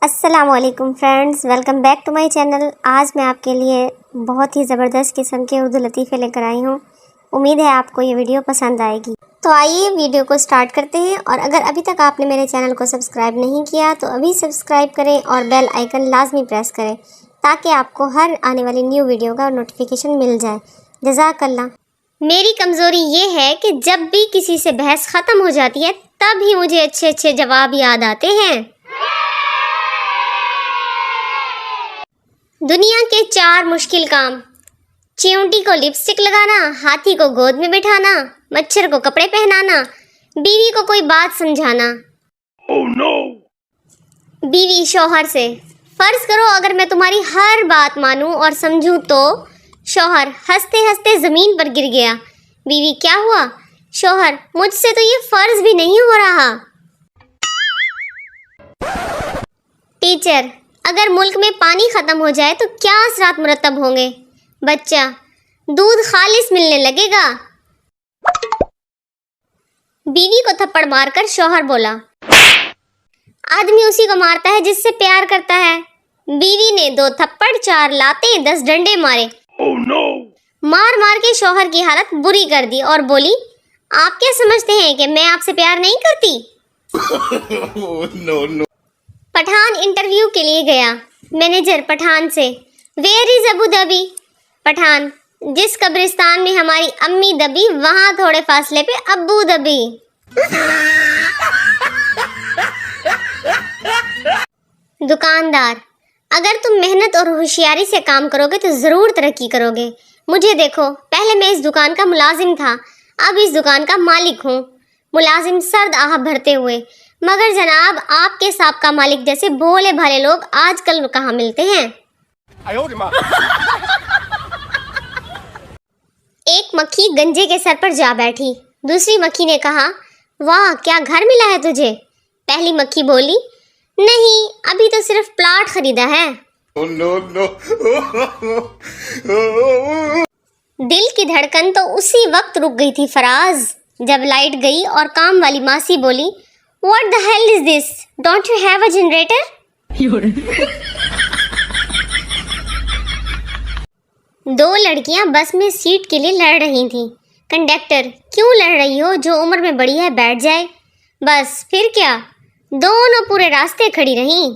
السلام علیکم friends, welcome back to my channel. آج میں آپ کے لیے بہت ہی زبردست قسم کے اردو لطیفے لے کر آئی ہوں۔ امید ہے آپ کو یہ ویڈیو پسند آئے گی۔ تو آئیے ویڈیو کو سٹارٹ کرتے ہیں، اور اگر ابھی تک آپ نے میرے چینل کو سبسکرائب نہیں کیا تو ابھی سبسکرائب کریں اور بیل آئیکن لازمی پریس کریں تاکہ آپ کو ہر آنے والی نیو ویڈیو کا نوٹیفیکیشن مل جائے۔ جزاک اللہ۔ میری کمزوری یہ ہے کہ جب بھی کسی سے بحث ختم ہو جاتی ہے تب ہی مجھے اچھے جواب یاد آتے ہیں۔ دنیا کے 4 مشکل کام: چیونٹی کو لپسٹک لگانا، ہاتھی کو گود میں بٹھانا، مچھر کو کپڑے پہنانا، بیوی کو کوئی بات سمجھانا۔ بیوی شوہر سے: فرض کرو اگر میں تمہاری ہر بات مانوں اور سمجھوں تو؟ شوہر ہنستے ہنستے زمین پر گر گیا۔ بیوی: کیا ہوا؟ شوہر: مجھ سے تو یہ فرض بھی نہیں ہو رہا۔ ٹیچر: اگر ملک میں پانی ختم ہو جائے تو کیا اثرات مرتب ہوں گے؟ بچہ: دودھ خالص ملنے لگے گا۔ بیوی کو تھپڑ مار کر شوہر بولا: آدمی اسی کو مارتا ہے جس سے پیار کرتا ہے۔ بیوی نے 2 تھپڑ 4 لاتے 10 ڈنڈے مارے۔ مار مار کے شوہر کی حالت بری کر دی اور بولی: آپ کیا سمجھتے ہیں کہ میں آپ سے پیار نہیں کرتی؟ پٹھان انٹرویو کے لیے گیا۔ مینیجر پٹھان سے: ویئر از ابو دھابی؟ پٹھان: جس قبرستان میں ہماری امی دبی وہاں تھوڑے فاصلے پہ ابو دبی۔ دکاندار: اگر تم محنت اور ہوشیاری سے کام کرو گے تو ضرور ترقی کرو گے۔ مجھے دیکھو، پہلے میں اس دکان کا ملازم تھا، اب اس دکان کا مالک ہوں۔ ملازم سرد آہ بھرتے ہوئے: مگر جناب، آپ کے سابقہ مالک جیسے بھولے بھالے لوگ آج کل کہاں ملتے ہیں؟ ایک مکھی گنجے کے سر پر جا بیٹھی۔ دوسری مکھی نے کہا: واہ، کیا گھر ملا ہے تجھے؟ پہلی مکھی بولی: نہیں، ابھی تو صرف پلاٹ خریدا ہے۔ دل کی دھڑکن تو اسی وقت رک گئی تھی فراز جب لائٹ گئی اور کام والی ماسی بولی: What the hell is this? Don't you have a generator? 2 لڑکیاں بس میں سیٹ کے لیے لڑ رہی تھیں۔ کنڈکٹر: کیوں لڑ رہی ہو؟ جو عمر میں بڑی ہے بیٹھ جائے۔ بس پھر کیا؟ دونوں پورے راستے کھڑی رہیں۔